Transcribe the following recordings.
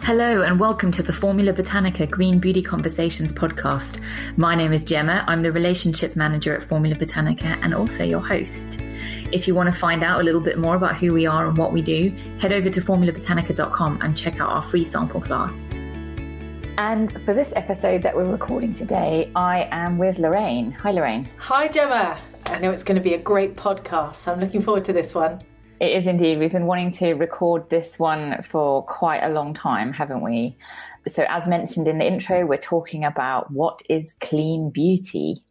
Hello and welcome to the Formula Botanica Green Beauty Conversations podcast. My name is Gemma. I'm the Relationship Manager at Formula Botanica and also your host. If you want to find out a little bit more about who we are and what we do, head over to formulabotanica.com and check out our free sample class. And for this episode that we're recording today, I am with Lorraine. Hi, Lorraine. Hi, Gemma. I know it's going to be a great podcast, so I'm looking forward to this one. It is indeed. We've been wanting to record this one for quite a long time, haven't we? So as mentioned in the intro, we're talking about what is clean beauty.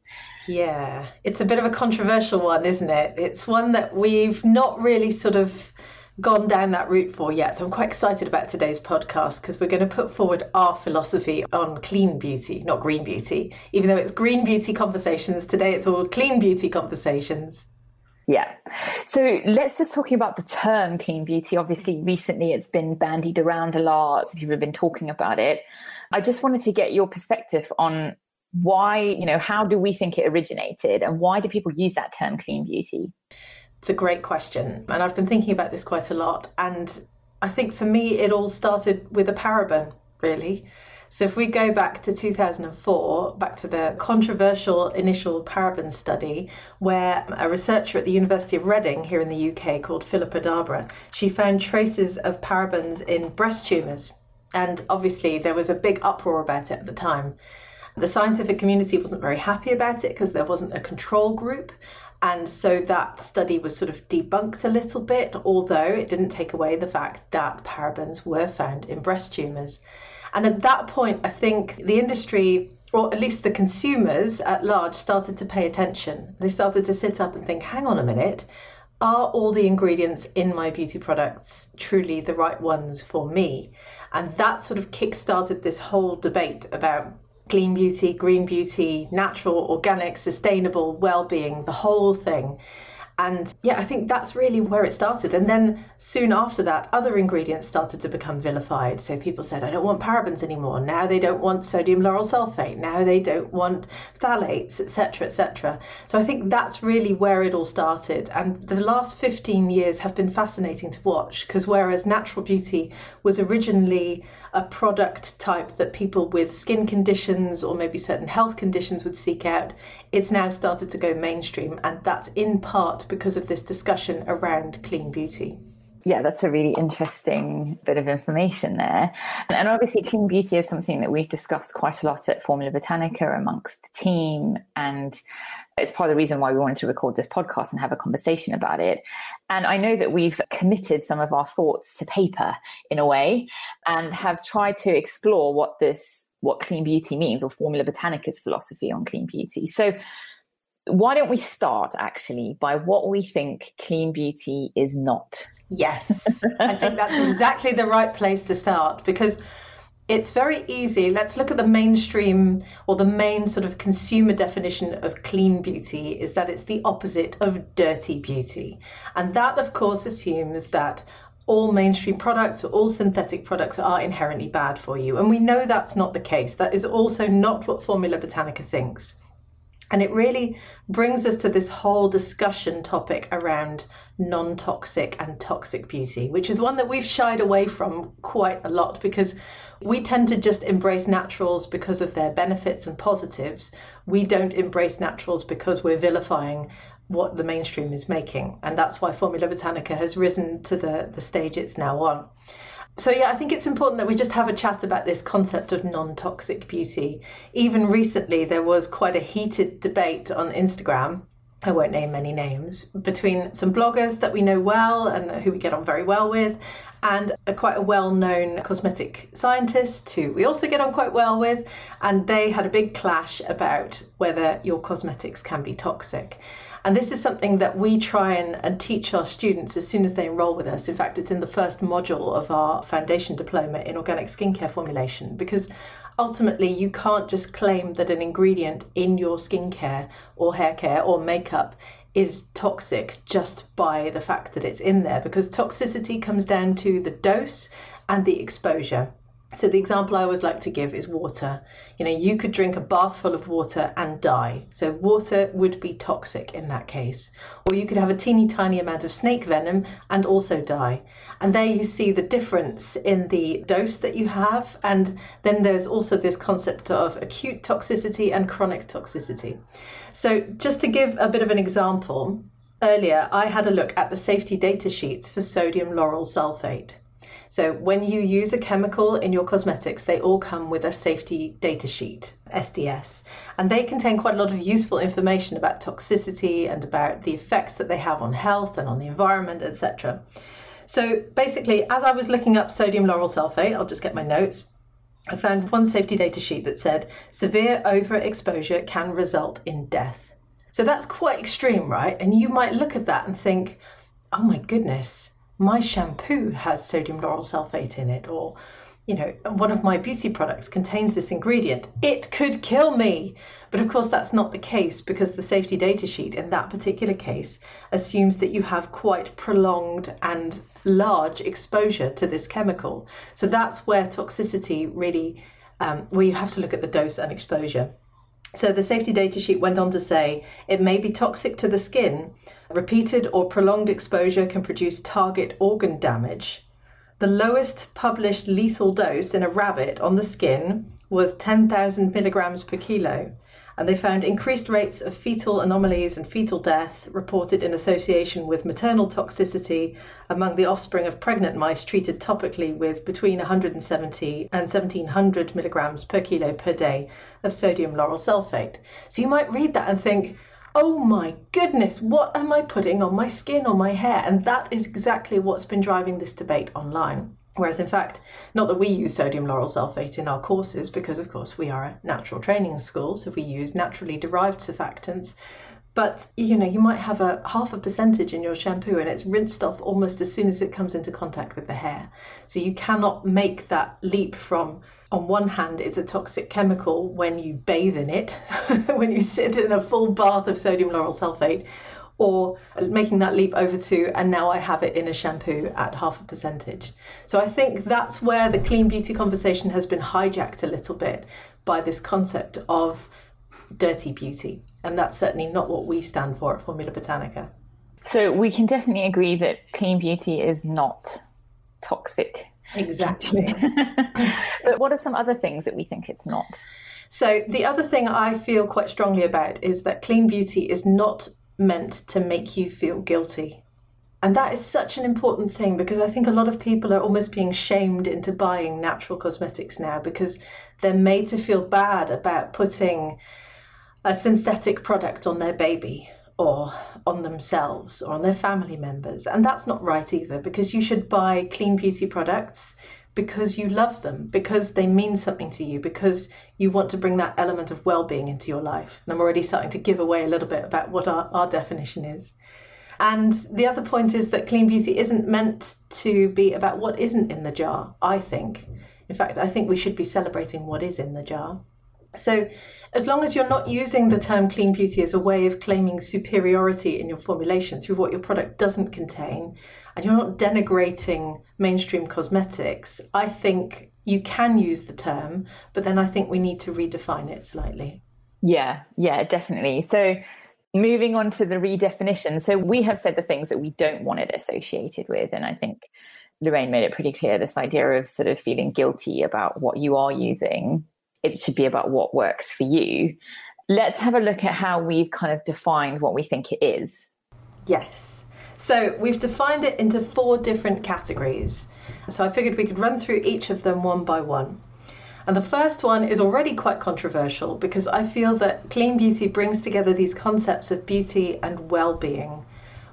Yeah, it's a bit of a controversial one, isn't it? It's one that we've not really sort of gone down that route for yet. So I'm quite excited about today's podcast because we're going to put forward our philosophy on clean beauty, not green beauty. Even though it's green beauty conversations, today it's all clean beauty conversations. Yeah. So let's just talk about the term clean beauty. Obviously, recently it's been bandied around a lot. People have been talking about it. I just wanted to get your perspective on why, how do we think it originated and why do people use that term clean beauty? It's a great question. And I've been thinking about this quite a lot. And I think for me, it all started with a paraben, really. So if we go back to 2004, back to the controversial initial paraben study, where a researcher at the University of Reading here in the UK called Philippa Dabra, she found traces of parabens in breast tumours. And obviously there was a big uproar about it at the time. The scientific community wasn't very happy about it because there wasn't a control group. And so that study was sort of debunked a little bit, although it didn't take away the fact that parabens were found in breast tumours. And at that point, I think the industry, or at least the consumers at large, started to pay attention. They started to sit up and think, hang on a minute, are all the ingredients in my beauty products truly the right ones for me? And that sort of kick-started this whole debate about clean beauty, green beauty, natural, organic, sustainable, well-being, the whole thing. And yeah, I think that's really where it started. And then soon after that, other ingredients started to become vilified. So people said, I don't want parabens anymore. Now they don't want sodium lauryl sulfate. Now they don't want phthalates, etc., etc. So I think that's really where it all started. And the last 15 years have been fascinating to watch because whereas natural beauty was originally a product type that people with skin conditions or maybe certain health conditions would seek out, it's now started to go mainstream. And that's in part because of this discussion around clean beauty. Yeah, that's a really interesting bit of information there. And obviously clean beauty is something that we've discussed quite a lot at Formula Botanica amongst the team. And it's part of the reason why we wanted to record this podcast and have a conversation about it. And I know that we've committed some of our thoughts to paper in a way and have tried to explore what clean beauty means, or Formula Botanica's philosophy on clean beauty. So why don't we start actually by what we think clean beauty is not? Yes, I think that's exactly the right place to start because it's very easy. Let's look at the mainstream or the main sort of consumer definition of clean beauty is that it's the opposite of dirty beauty. And that, of course, assumes that all mainstream products, all synthetic products are inherently bad for you. And we know that's not the case. That is also not what Formula Botanica thinks. And it really brings us to this whole discussion topic around non-toxic and toxic beauty, which is one that we've shied away from quite a lot because we tend to just embrace naturals because of their benefits and positives. We don't embrace naturals because we're vilifying what the mainstream is making. And that's why Formula Botanica has risen to the stage it's now on. So yeah, I think it's important that we just have a chat about this concept of non-toxic beauty. Even recently, there was quite a heated debate on Instagram, I won't name any names, between some bloggers that we know well and who we get on very well with, and quite a well-known cosmetic scientist who we also get on quite well with. And they had a big clash about whether your cosmetics can be toxic. And this is something that we try and teach our students as soon as they enroll with us. In fact, it's in the first module of our foundation diploma in organic skincare formulation, because ultimately you can't just claim that an ingredient in your skincare or hair care or makeup is toxic just by the fact that it's in there, because toxicity comes down to the dose and the exposure. So the example I always like to give is water. You could drink a bath full of water and die. So water would be toxic in that case. Or you could have a teeny tiny amount of snake venom and also die. And there you see the difference in the dose that you have. And then there's also this concept of acute toxicity and chronic toxicity. So just to give a bit of an example, earlier I had a look at the safety data sheets for sodium lauryl sulfate. So when you use a chemical in your cosmetics, they all come with a safety data sheet, SDS, and they contain quite a lot of useful information about toxicity and about the effects that they have on health and on the environment, etc. So basically, as I was looking up sodium lauryl sulfate, I'll just get my notes, I found one safety data sheet that said severe overexposure can result in death. So that's quite extreme, right? And you might look at that and think, oh my goodness, my shampoo has sodium lauryl sulfate in it, or, one of my beauty products contains this ingredient. It could kill me. But of course, that's not the case, because the safety data sheet in that particular case assumes that you have quite prolonged and large exposure to this chemical. So that's where toxicity really, where you have to look at the dose and exposure. So the safety data sheet went on to say it may be toxic to the skin. Repeated or prolonged exposure can produce target organ damage. The lowest published lethal dose in a rabbit on the skin was 10,000 milligrams per kilo. And they found increased rates of fetal anomalies and fetal death reported in association with maternal toxicity among the offspring of pregnant mice treated topically with between 170 and 1,700 milligrams per kilo per day of sodium lauryl sulfate. So you might read that and think, oh my goodness, what am I putting on my skin or my hair? And that is exactly what's been driving this debate online. Whereas in fact, not that we use sodium lauryl sulfate in our courses, because of course we are a natural training school, so we use naturally derived surfactants. But you might have a half a percentage in your shampoo and it's rinsed off almost as soon as it comes into contact with the hair. So you cannot make that leap from, on one hand, it's a toxic chemical when you bathe in it, when you sit in a full bath of sodium lauryl sulfate, or making that leap over to, and now I have it in a shampoo at half a percentage. So I think that's where the clean beauty conversation has been hijacked a little bit by this concept of dirty beauty. And that's certainly not what we stand for at Formula Botanica. So we can definitely agree that clean beauty is not toxic. Exactly. But what are some other things that we think it's not? So the other thing I feel quite strongly about is that clean beauty is not meant to make you feel guilty. And that is such an important thing, because I think a lot of people are almost being shamed into buying natural cosmetics now because they're made to feel bad about putting a synthetic product on their baby or on themselves or on their family members. And that's not right either, because you should buy clean beauty products because you love them, because they mean something to you, because you want to bring that element of well-being into your life. And I'm already starting to give away a little bit about what our definition is. And the other point is that clean beauty isn't meant to be about what isn't in the jar, I think. In fact, I think we should be celebrating what is in the jar. So as long as you're not using the term clean beauty as a way of claiming superiority in your formulation through what your product doesn't contain, and you're not denigrating mainstream cosmetics, I think you can use the term, but then I think we need to redefine it slightly. Yeah, definitely. So moving on to the redefinition. So we have said the things that we don't want it associated with. And I think Lorraine made it pretty clear, this idea of sort of feeling guilty about what you are using. It should be about what works for you. Let's have a look at how we've kind of defined what we think it is. Yes. So we've defined it into 4 different categories. So I figured we could run through each of them one by one. And the first one is already quite controversial, because I feel that clean beauty brings together these concepts of beauty and well-being,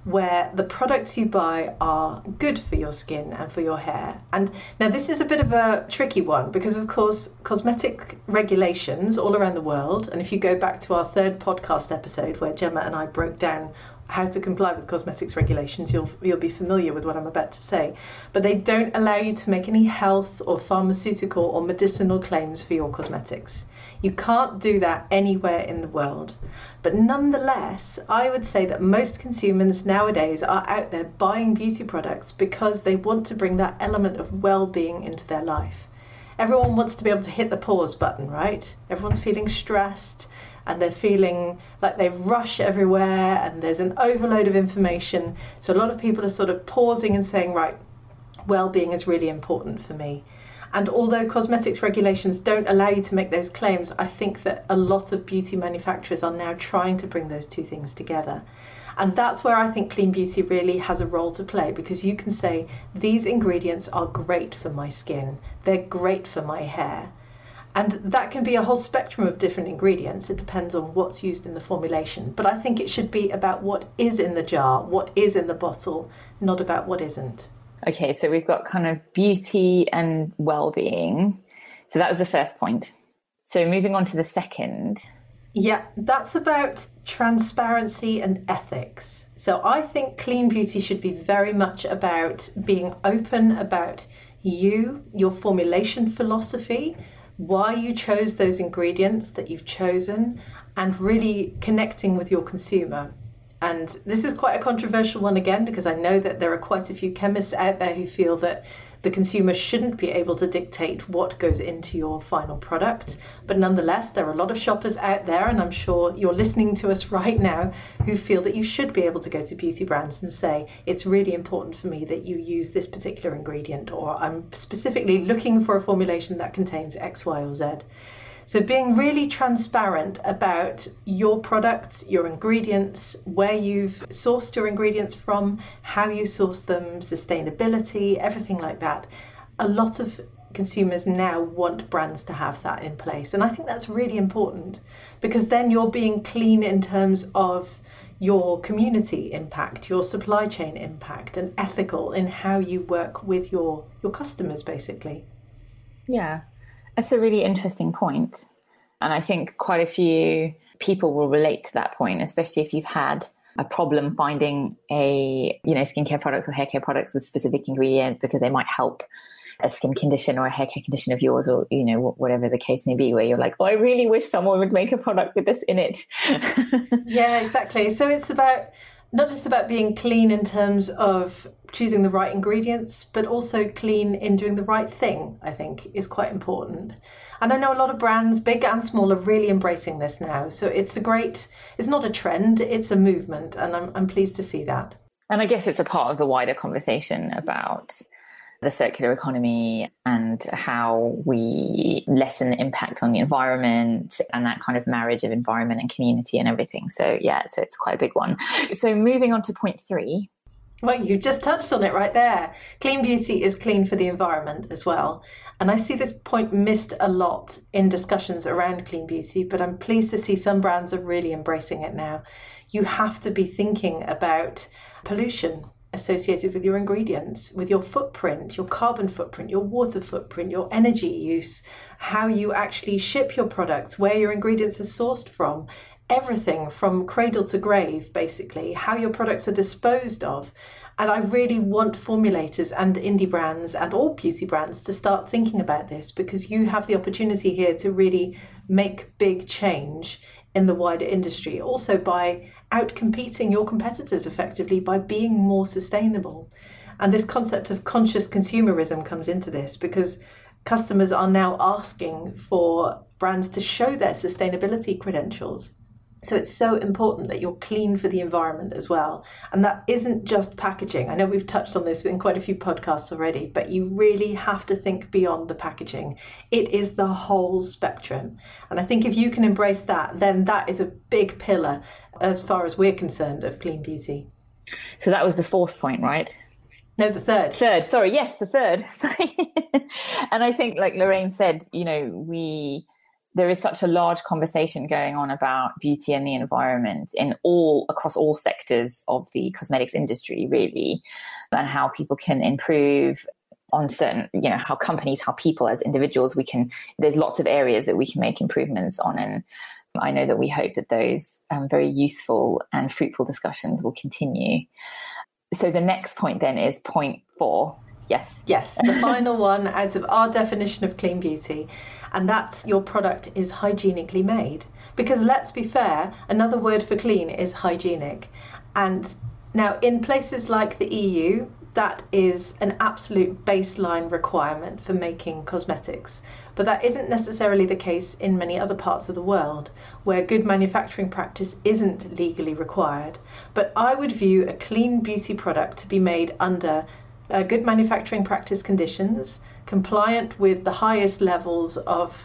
where the products you buy are good for your skin and for your hair. And now this is a bit of a tricky one, because of course cosmetic regulations all around the world, and if you go back to our 3rd podcast episode where Gemma and I broke down how to comply with cosmetics regulations, you'll be familiar with what I'm about to say. But they don't allow you to make any health or pharmaceutical or medicinal claims for your cosmetics. You can't do that anywhere in the world. But nonetheless, I would say that most consumers nowadays are out there buying beauty products because they want to bring that element of well-being into their life. everyone wants to be able to hit the pause button, right? Everyone's feeling stressed and they're feeling like they rush everywhere and there's an overload of information. So a lot of people are sort of pausing and saying, right, well-being is really important for me. And although cosmetics regulations don't allow you to make those claims, I think that a lot of beauty manufacturers are now trying to bring those two things together. And that's where I think clean beauty really has a role to play, because you can say, these ingredients are great for my skin, they're great for my hair. And that can be a whole spectrum of different ingredients. It depends on what's used in the formulation. But I think it should be about what is in the jar, what is in the bottle, not about what isn't. Okay, so we've got kind of beauty and well-being. So that was the first point. So moving on to the second. Yeah, that's about transparency and ethics. So I think clean beauty should be very much about being open about you, your formulation philosophy, why you chose those ingredients that you've chosen, and really connecting with your consumer. And this is quite a controversial one again, because I know that there are quite a few chemists out there who feel that the consumer shouldn't be able to dictate what goes into your final product. But nonetheless, there are a lot of shoppers out there, and I'm sure you're listening to us right now, who feel that you should be able to go to beauty brands and say, it's really important for me that you use this particular ingredient, or I'm specifically looking for a formulation that contains X, Y, or Z. So being really transparent about your products, your ingredients, where you've sourced your ingredients from, how you source them, sustainability, everything like that. A lot of consumers now want brands to have that in place. And I think that's really important, because then you're being clean in terms of your community impact, your supply chain impact, and ethical in how you work with your customers, basically. Yeah. That's a really interesting point. And I think quite a few people will relate to that point, especially if you've had a problem finding skincare products or hair care products with specific ingredients because they might help a skin condition or a hair care condition of yours, or, whatever the case may be, where you're like, oh, I really wish someone would make a product with this in it. Yeah, exactly. So it's about not just about being clean in terms of choosing the right ingredients, but also clean in doing the right thing, I think is quite important. And I know a lot of brands, big and small, are really embracing this now. So it's not a trend, it's a movement. And I'm pleased to see that. And I guess it's a part of the wider conversation about the circular economy and how we lessen the impact on the environment, and that kind of marriage of environment and community and everything. So yeah, so it's quite a big one. So moving on to point 3. Well, you just touched on it right there. Clean beauty is clean for the environment as well. And I see this point missed a lot in discussions around clean beauty, but I'm pleased to see some brands are really embracing it now. You have to be thinking about pollution associated with your ingredients, with your footprint, your carbon footprint, your water footprint, your energy use, how you actually ship your products, where your ingredients are sourced from. Everything from cradle to grave, basically, how your products are disposed of. And I really want formulators and indie brands and all beauty brands to start thinking about this, because you have the opportunity here to really make big change in the wider industry, also by outcompeting your competitors effectively, by being more sustainable. And this concept of conscious consumerism comes into this, because customers are now asking for brands to show their sustainability credentials. So it's so important that you're clean for the environment as well. And that isn't just packaging. I know we've touched on this in quite a few podcasts already, but you really have to think beyond the packaging. It is the whole spectrum. And I think if you can embrace that, then that is a big pillar, as far as we're concerned, of clean beauty. So that was the 4th point, right? No, the third. Sorry, yes, the 3rd. Sorry. And I think, like Lorraine said, there is such a large conversation going on about beauty and the environment across all sectors of the cosmetics industry, really, and how people can improve on certain, how companies, how people as individuals, there's lots of areas that we can make improvements on. And I know that we hope that those very useful and fruitful discussions will continue. So the next point then is point 4. Yes, the final one out of our definition of clean beauty, and that's your product is hygienically made. Because let's be fair, another word for clean is hygienic. And now in places like the EU, that is an absolute baseline requirement for making cosmetics. But that isn't necessarily the case in many other parts of the world, where good manufacturing practice isn't legally required. But I would view a clean beauty product to be made under good manufacturing practice conditions, compliant with the highest levels of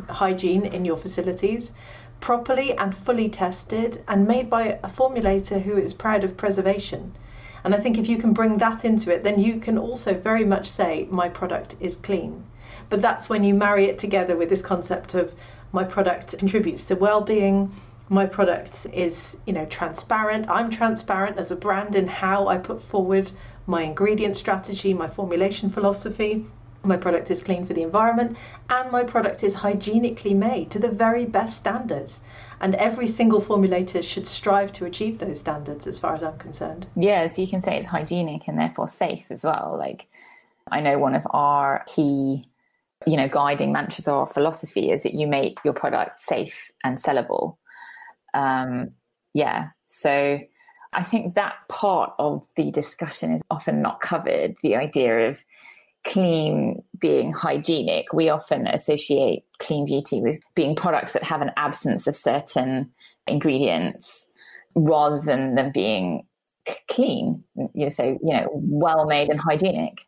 hygiene in your facilities, properly and fully tested, and made by a formulator who is proud of preservation. And I think if you can bring that into it, then you can also very much say my product is clean. But that's when you marry it together with this concept of my product contributes to well-being, my product is transparent, I'm transparent as a brand in how I put forward my ingredient strategy, my formulation philosophy, my product is clean for the environment, and my product is hygienically made to the very best standards. And every single formulator should strive to achieve those standards as far as I'm concerned. Yeah, so you can say it's hygienic and therefore safe as well. Like, I know one of our key, guiding mantras of our philosophy is that you make your product safe and sellable. So I think that part of the discussion is often not covered, the idea of clean being hygienic. We often associate clean beauty with being products that have an absence of certain ingredients rather than them being clean, well made and hygienic.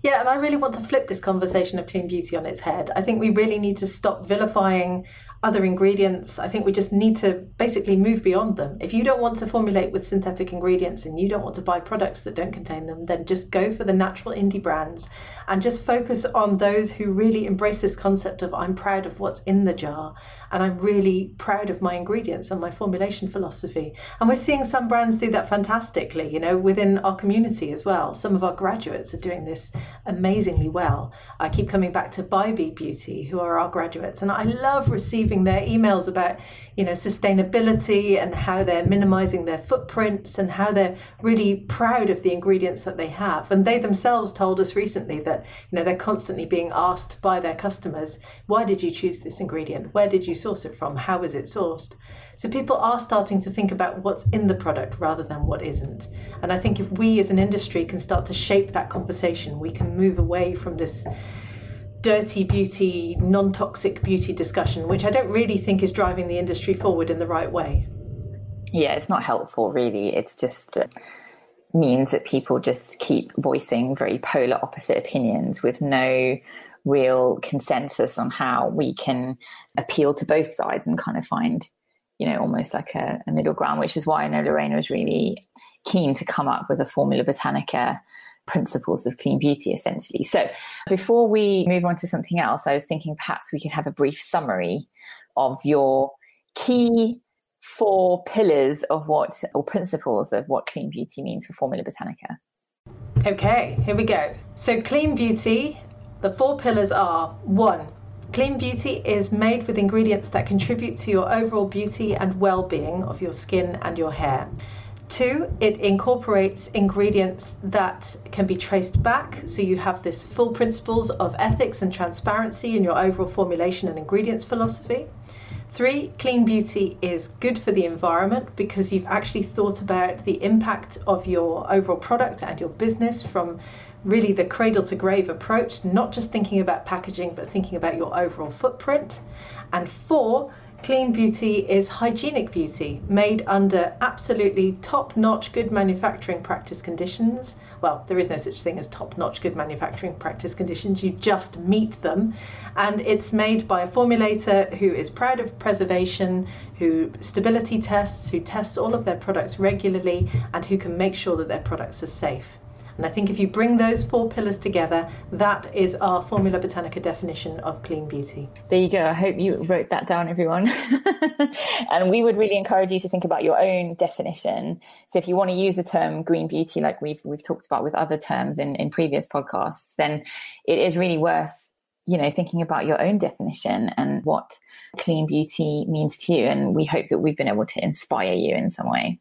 Yeah, and I really want to flip this conversation of clean beauty on its head. I think we really need to stop vilifying other ingredients. I think we just need to basically move beyond them. If you don't want to formulate with synthetic ingredients and you don't want to buy products that don't contain them, then just go for the natural indie brands and just focus on those who really embrace this concept of I'm proud of what's in the jar and I'm really proud of my ingredients and my formulation philosophy. And we're seeing some brands do that fantastically, within our community as well. Some of our graduates are doing this amazingly well. I keep coming back to Bybee Beauty, who are our graduates, and I love receiving their emails about sustainability and how they're minimizing their footprints and how they're really proud of the ingredients that they have. And they themselves told us recently that they're constantly being asked by their customers, why did you choose this ingredient? Where did you source it from? How is it sourced? So people are starting to think about what's in the product rather than what isn't. And I think if we as an industry can start to shape that conversation, we can move away from this dirty beauty, non-toxic beauty discussion, which I don't really think is driving the industry forward in the right way. Yeah, it's not helpful, really. It's just means that people just keep voicing very polar opposite opinions with no real consensus on how we can appeal to both sides and kind of find, almost like a middle ground, which is why I know Lorraine was really keen to come up with a Formula Botanica principles of clean beauty, essentially. So before we move on to something else, I was thinking perhaps we could have a brief summary of your key 4 pillars of or principles of what clean beauty means for Formula Botanica. Okay, here we go. So clean beauty, the 4 pillars are: 1, clean beauty is made with ingredients that contribute to your overall beauty and well-being of your skin and your hair. 2, it incorporates ingredients that can be traced back, so you have this full principles of ethics and transparency in your overall formulation and ingredients philosophy. 3, clean beauty is good for the environment because you've actually thought about the impact of your overall product and your business from really the cradle to grave approach, not just thinking about packaging, but thinking about your overall footprint. And 4, clean beauty is hygienic beauty made under absolutely top-notch good manufacturing practice conditions. Well, there is no such thing as top-notch good manufacturing practice conditions, you just meet them. And it's made by a formulator who is proud of preservation, who stability tests, who tests all of their products regularly, and who can make sure that their products are safe. And I think if you bring those 4 pillars together, that is our Formula Botanica definition of clean beauty. There you go. I hope you wrote that down, everyone. And we would really encourage you to think about your own definition. So if you want to use the term green beauty, like we've talked about with other terms in previous podcasts, then it is really worth, thinking about your own definition and what clean beauty means to you. And we hope that we've been able to inspire you in some way.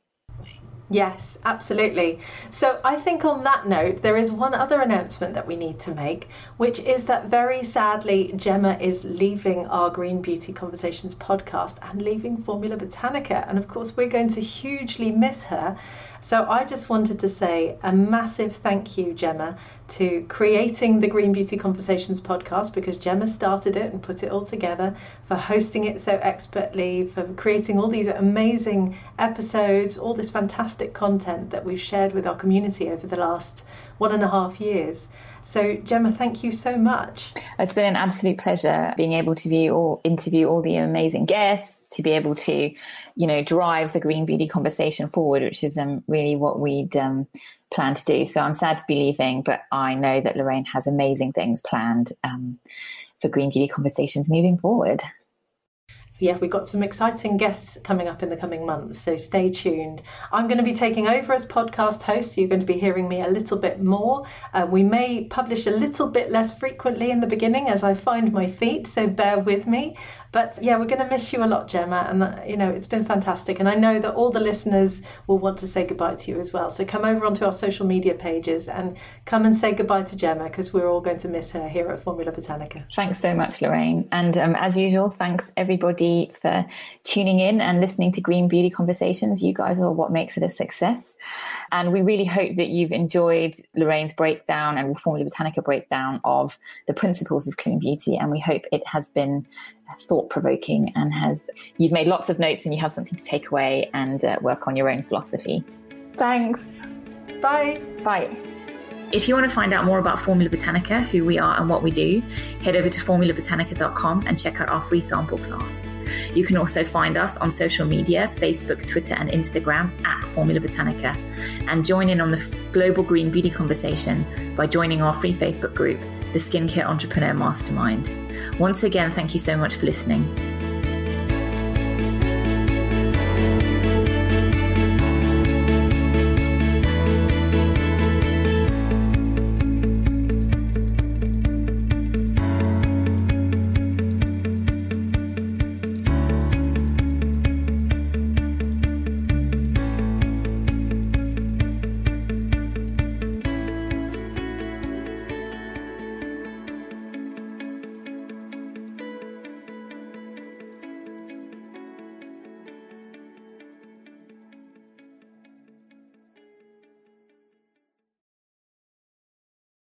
Yes, absolutely. So I think on that note, there is one other announcement that we need to make, which is that very sadly, Gemma is leaving our Green Beauty Conversations podcast and leaving Formula Botanica. And of course, we're going to hugely miss her. So I just wanted to say a massive thank you, Gemma, to creating the Green Beauty Conversations podcast, because Gemma started it and put it all together, for hosting it so expertly, for creating all these amazing episodes, all this fantastic content that we've shared with our community over the last 1.5 years. So Gemma, thank you so much. It's been an absolute pleasure being able to interview all the amazing guests, to be able to, drive the Green Beauty conversation forward, which is really what we'd planned to do. So I'm sad to be leaving, but I know that Lorraine has amazing things planned for Green Beauty conversations moving forward. Yeah, we've got some exciting guests coming up in the coming months, so stay tuned. I'm going to be taking over as podcast host, so you're going to be hearing me a little bit more. We may publish a little bit less frequently in the beginning as I find my feet, so bear with me. But yeah, we're going to miss you a lot, Gemma, and it's been fantastic. And I know that all the listeners will want to say goodbye to you as well. So come over onto our social media pages and come and say goodbye to Gemma, because we're all going to miss her here at Formula Botanica. Thanks so much, Lorraine. And as usual, thanks everybody for tuning in and listening to Green Beauty Conversations. You guys are what makes it a success. And we really hope that you've enjoyed Lorraine's breakdown and Formula Botanica breakdown of the principles of clean beauty. And we hope it has been thought-provoking and you've made lots of notes and you have something to take away and work on your own philosophy. Thanks. Bye. Bye. If you want to find out more about Formula Botanica, who we are and what we do, head over to formulabotanica.com and check out our free sample class. You can also find us on social media, Facebook, Twitter and Instagram at Formula Botanica, and join in on the global green beauty conversation by joining our free Facebook group, the Skincare Entrepreneur Mastermind. Once again, thank you so much for listening.